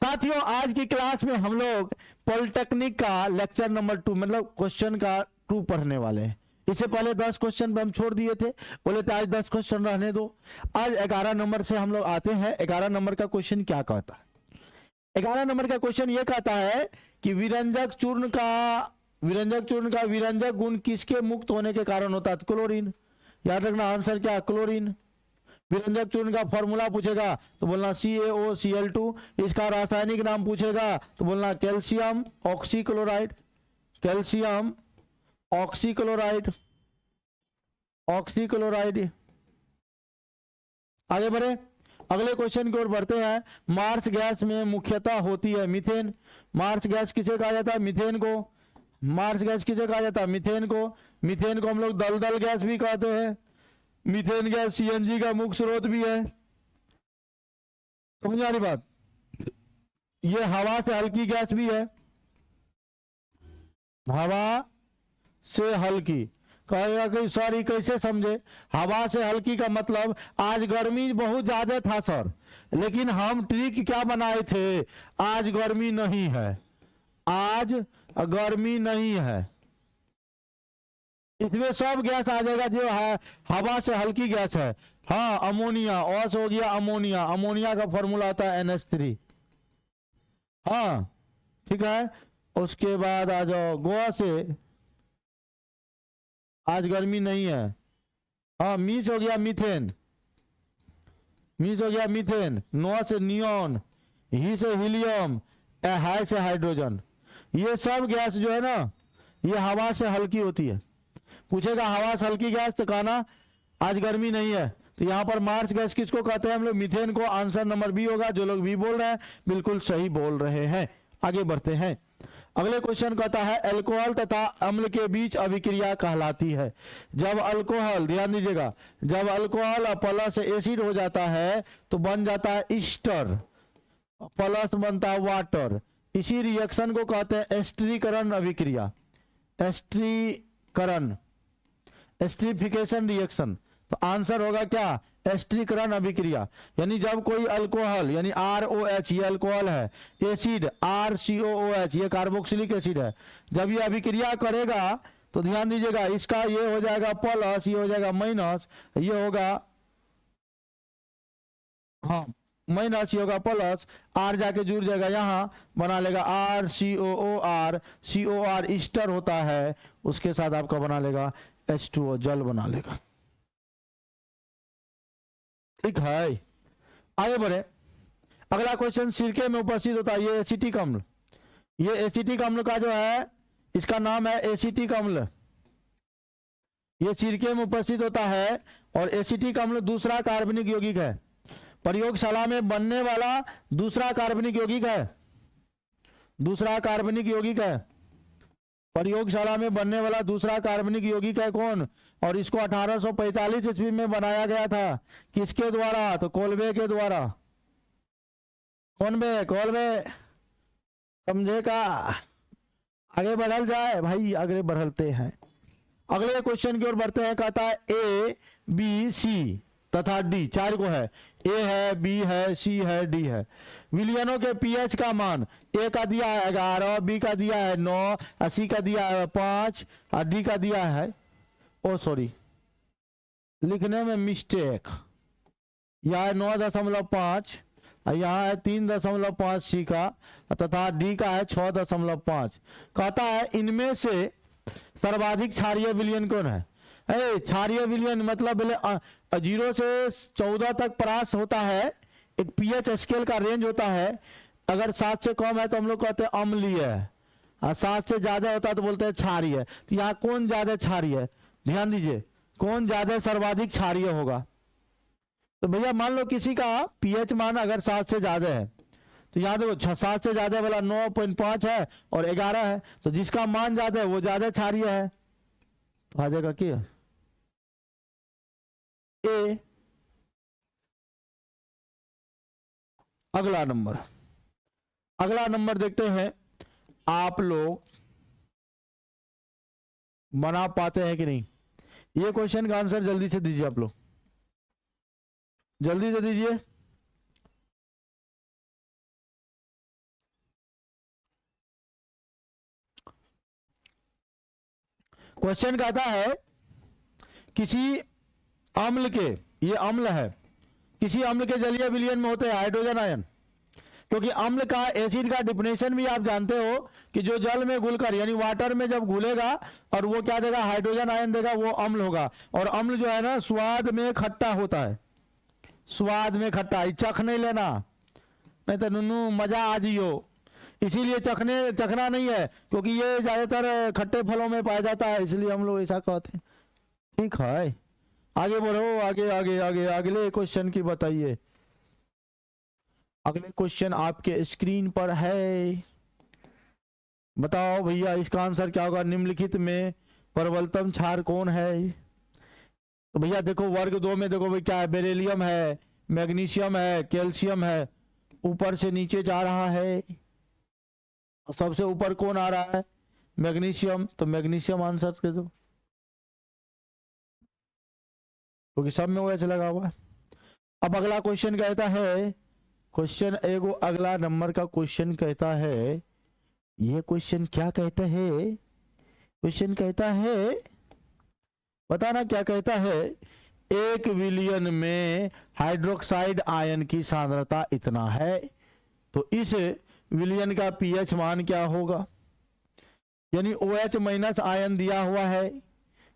साथियों आज की क्लास में हम लोग पॉलिटेक्निक का लेक्चर नंबर 2 मतलब क्वेश्चन का 2 पढ़ने वाले हैं। इससे पहले 10 क्वेश्चन पे हम छोड़ दिए थे, बोले थे आज 10 क्वेश्चन रहने दो। आज 11 नंबर से हम लोग आते हैं। 11 नंबर का क्वेश्चन क्या कहता है? 11 नंबर का क्वेश्चन ये कहता है कि विरंजक चूर्ण का विरंजक गुण किसके मुक्त होने के कारण होता है? क्लोरीन। याद रखना आंसर क्या? क्लोरीन। विरंजक चूर्ण का फॉर्मूला पूछेगा तो बोलना CaOCl2। इसका रासायनिक नाम पूछेगा तो बोलना कैल्शियम ऑक्सीक्लोराइड। Calcium oxychloride. आगे बढ़े, अगले क्वेश्चन की ओर बढ़ते हैं। मार्स गैस में मुख्यतः होती है मीथेन। मार्स गैस किसे कहा जाता है? मीथेन को। मार्स गैस किसे कहा जाता है? मीथेन को। मीथेन को हम लोग दलदल गैस भी कहते हैं। मीथेन गैस CNG का मुख्य स्रोत भी है। समझ आ रही बात? ये हवा से हल्की गैस भी है। हवा से हल्की कहेगा कि सॉरी कैसे समझे? हवा से हल्की का मतलब आज गर्मी बहुत ज्यादा था सर, लेकिन हम ट्रिक क्या बनाए थे? आज गर्मी नहीं है। आज गर्मी नहीं है, इसमें सब गैस आ जाएगा जो है हवा से हल्की गैस है। हाँ, अमोनिया। ऑस हो गया अमोनिया। अमोनिया का फॉर्मूला आता है NH3। हाँ ठीक है। उसके बाद आ जाओ गोवा से। आज गर्मी नहीं है। हाँ, मीस हो गया मीथेन। मीस हो गया मीथेन। नो से नियॉन। ही से हीलियम। हाई से हाइड्रोजन। ये सब गैस जो है ना, ये हवा से हल्की होती है। पूछेगा हवा से हल्की गैस तो कहना आज गर्मी नहीं है। तो यहां पर मार्स गैस किसको कहते हैं हम लोग? मीथेन को। आंसर नंबर बी होगा। जो लोग बी बोल रहे हैं बिल्कुल सही बोल रहे हैं। आगे बढ़ते हैं। अगले क्वेश्चन कहता है अल्कोहल तथा अम्ल के बीच अभिक्रिया कहलाती है। जब अल्कोहल, ध्यान दीजिएगा, जब अल्कोहल प्लस एसिड हो जाता है तो बन जाता है ईस्टर, प्लस बनता है वाटर। इसी रिएक्शन को कहते हैं एस्टरीकरण अभिक्रिया। एस्टरीकरण, एस्टरीफिकेशन रिएक्शन। तो आंसर होगा क्या? एस्टरीकरण अभिक्रिया। यानी जब कोई अल्कोहल यानी ROH ये अल्कोहल है, एसिड RCOOH ये कार्बोक्सिलिक एसिड है, जब ये अभिक्रिया करेगा तो ध्यान दीजिएगा इसका ये हो जाएगा प्लस, ये हो जाएगा माइनस, ये होगा हाँ माइनस, ये होगा प्लस, R जाके जुड़ जाएगा यहां, बना लेगा RCOOR। COR ईस्टर होता है, उसके साथ आपका बना लेगा H2O जल बना लेगा। ठीक है, आगे बढ़े। अगला क्वेश्चन सिरके में उपस्थित होता है ये एसिटिक अम्ल। ये एसिटिक अम्ल का जो है इसका नाम है एसिटिक अम्ल। ये सिरके में उपस्थित होता है और एसिटिक अम्ल दूसरा कार्बनिक यौगिक है। प्रयोगशाला में बनने वाला दूसरा कार्बनिक यौगिक है। दूसरा कार्बनिक यौगिक है। प्रयोगशाला में बनने वाला दूसरा कार्बनिक यौगिक है कौन? और इसको 1845 ईस्वी में बनाया गया था। किसके द्वारा? तो कोलबे के द्वारा। कौन बे? कोलबे। समझे का? आगे बढ़ल जाए भाई, आगे बढ़ते हैं। अगले क्वेश्चन की ओर बढ़ते हैं। कहता है A, B, C तथा D, 4 को है। A है, B है, C है, D है। विलयनों के pH का मान A का दिया है 11, B का दिया है 9, C का दिया है 5 और D का दिया है, ओ सॉरी लिखने में मिस्टेक, यह है 9.5 और यहाँ है 3.5 C का तथा D का है 6.5। कहता है इनमें से सर्वाधिक क्षारीय विलयन कौन है? क्षारीय विलयन मतलब 0 से 14 तक परास होता है। एक pH स्केल का रेंज होता है। अगर 7 से कम है तो हम लोग कहते हैं अम्लीय है, और 7 से ज्यादा होता है तो बोलते हैं क्षारीय। तो यहाँ कौन ज्यादा क्षारीय? ध्यान दीजिए, कौन ज्यादा सर्वाधिक क्षारीय होगा? तो भैया मान लो किसी का pH मान अगर 7 से ज्यादा है तो यहाँ देखो 7 से ज्यादा वाला 9.5 है और 11 है, तो जिसका मान ज्यादा है वो ज्यादा क्षारीय है। तो आ जाएगा क्या? A। अगला नंबर देखते हैं, आप लोग बना पाते हैं कि नहीं? ये क्वेश्चन का आंसर जल्दी से दीजिए, आप लोग जल्दी से दीजिए। क्वेश्चन कहता है किसी अम्ल के, ये अम्ल है, किसी अम्ल के जलीय विलयन में होते हैं हाइड्रोजन आयन, क्योंकि अम्ल का एसिड का डिफिनेशन भी आप जानते हो कि जो जल में घुलकर यानी वाटर में जब घुलेगा और वो क्या देगा, हाइड्रोजन आयन देगा, वो अम्ल होगा। और अम्ल जो है ना स्वाद में खट्टा होता है, स्वाद में खट्टा, चख नहीं लेना, नहीं तो नुनू मजा आ जियो। इसीलिए चखना नहीं है, क्योंकि ये ज्यादातर खट्टे फलों में पाया जाता है, इसलिए हम लोग ऐसा कहते हैं। ठीक है, आगे बढ़ो, आगे आगे आगे अगले क्वेश्चन की बताइए। अगले क्वेश्चन आपके स्क्रीन पर है, बताओ भैया इसका आंसर क्या होगा। निम्नलिखित में प्रबलतम क्षार कौन है? तो भैया देखो वर्ग 2 में देखो भाई क्या है, बेरिलियम है, मैग्नीशियम है, कैल्शियम है, ऊपर से नीचे जा रहा है। सबसे ऊपर कौन आ रहा है? मैग्नीशियम, तो मैग्नीशियम आंसर कर दो, क्योंकि सब में वो ऐसे लगा हुआ है। अब अगला क्वेश्चन कहता है, क्वेश्चन एगो अगला नंबर का क्वेश्चन कहता है, ये क्वेश्चन क्या कहता है? क्वेश्चन कहता है, बताना क्या कहता है, एक विलयन में हाइड्रोक्साइड आयन की सांद्रता इतना है, तो इस विलयन का पीएच मान क्या होगा? यानी OH माइनस आयन दिया हुआ है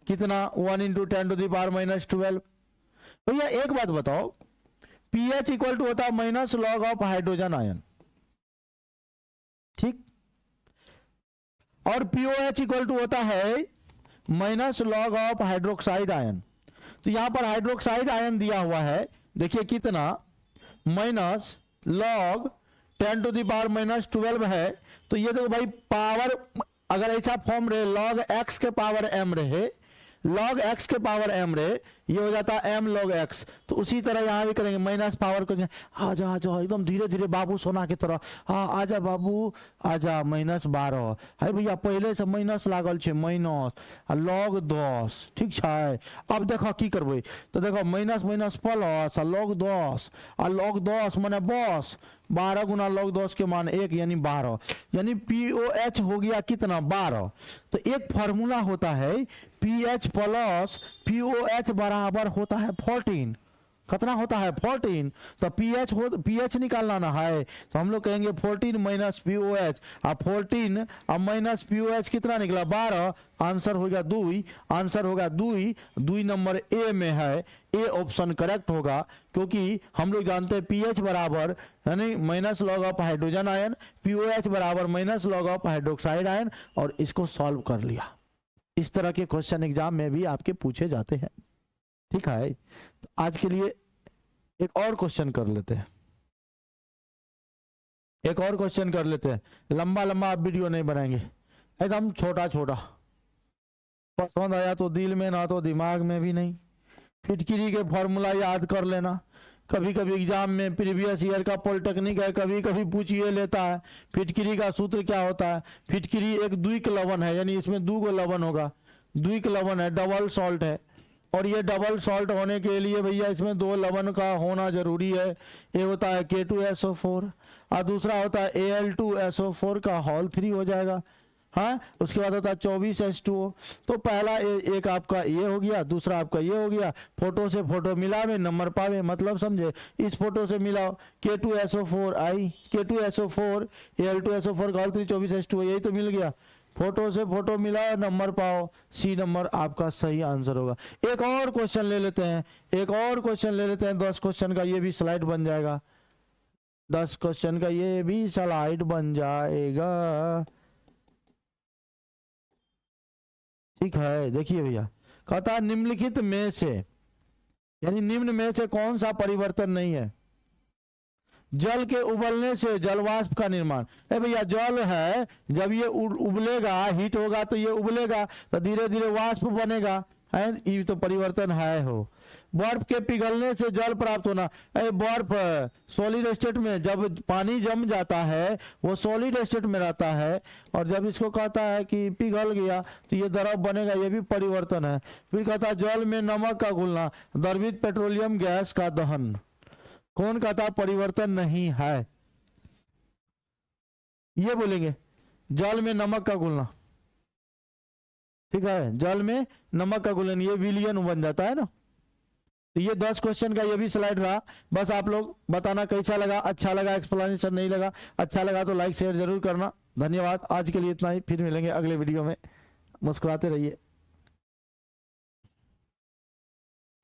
कितना, 1 × 10⁻⁻12। भैया एक बात बताओ, पीएच इक्वल टू होता है minus log of hydrogen ion, ठीक, और पीओएच इक्वल टू होता है minus log of hydroxide ion. तो यहां पर हाइड्रोक्साइड आयन दिया हुआ है, देखिए कितना, माइनस लॉग 10⁻⁻12 है। तो ये देखो भाई पावर, अगर ऐसा फॉर्म रहे लॉग x के पावर m रहे, लॉग x के पावर m रहे, ये हो जाता है m log x। तो उसी तरह यहां भी करेंगे, माइनस पावर को आ जा एकदम धीरे धीरे बाबू सोना की तरह, हाँ आजा बाबू आजा, -12 है भैया, पहले से माइनस लागल छे, माइनस log 10, ठीक है। अब देखो की करबे, तो देखो minus minus plus log 10 log 10 माने बस 12 गुना log 10 के मान 1 यानी 12, यानी POH हो गया कितना, 12। तो एक फॉर्मूला होता है पीएच प्लस POH बराबर होता है 14। कितना होता है, 14। तो पीएच निकालना ना है, तो हम लोग कहेंगे 14 माइनस POH, और 14 और माइनस POH कितना निकला, 12। आंसर हो गया 2, आंसर होगा 2 नंबर ए में है, ए ऑप्शन करेक्ट होगा, क्योंकि हम लोग जानते हैं पीएच बराबर यानी minus log of hydrogen ion, POH बराबर minus log of hydroxide ion, और इसको सॉल्व कर लिया। इस तरह के क्वेश्चन एग्जाम में भी आपके पूछे जाते हैं, ठीक है। तो आज के लिए एक और क्वेश्चन कर लेते हैं, एक और क्वेश्चन कर लेते हैं, लंबा लंबा आप वीडियो नहीं बनाएंगे, एकदम छोटा छोटा, पसंद आया तो दिल में, ना तो दिमाग में भी नहीं। फिटकिरी के फॉर्मूला याद कर लेना, कभी कभी एग्जाम में प्रीवियस ईयर का पॉलिटेक्निक है, कभी कभी पूछिए लेता है। फिटकिरी का सूत्र क्या होता है, फिटकिरी एक द्विक लवण है, यानी इसमें 2 लवण होगा, द्विक लवण है, डबल सॉल्ट है, और ये डबल सॉल्ट होने के लिए भैया इसमें 2 लवण का होना जरूरी है। एक होता है K2SO4 और दूसरा होता है Al2SO4 का होल 3 हो जाएगा, हाँ। उसके बाद होता है 24H2O। तो पहला एक आपका ये हो गया, दूसरा आपका ये हो गया, फोटो से फोटो मिलावे नंबर पावे, मतलब समझे, इस फोटो से मिलाओ K2SO4 आई, K2SO4 Al2SO4 का होल 3 24H2O, यही तो मिल गया, फोटो से फोटो मिलाओ नंबर पाओ, सी नंबर आपका सही आंसर होगा। एक और क्वेश्चन ले लेते हैं, एक और क्वेश्चन ले लेते हैं, 10 क्वेश्चन का ये भी स्लाइड बन जाएगा, 10 क्वेश्चन का ये भी स्लाइड बन जाएगा, ठीक है। देखिए भैया कहता है निम्नलिखित में से, यानी निम्न में से कौन सा परिवर्तन नहीं है, जल के उबलने से जलवाष्प का निर्माण। है भैया जल है, जब ये उबलेगा, हीट होगा तो ये उबलेगा, तो धीरे धीरे वाष्प बनेगा, है, ये तो परिवर्तन है हो। बर्फ के पिघलने से जल प्राप्त होना, बर्फ सॉलिड स्टेट में, जब पानी जम जाता है वो सॉलिड स्टेट में रहता है, और जब इसको कहता है कि पिघल गया तो ये द्रव बनेगा, ये भी परिवर्तन है। फिर कहता है जल में नमक का घुलना, द्रवित पेट्रोलियम गैस का दहन, कौन कहता परिवर्तन नहीं है, ये बोलेंगे जल में नमक का घुलना, ठीक है, जल में नमक का घुलन, ये विलियन बन जाता है ना। तो ये 10 क्वेश्चन का ये भी स्लाइड रहा। बस आप लोग बताना कैसा लगा, अच्छा लगा एक्सप्लेनेशन, नहीं लगा, अच्छा लगा तो लाइक शेयर जरूर करना। धन्यवाद, आज के लिए इतना ही, फिर मिलेंगे अगले वीडियो में। मुस्कुराते रहिए।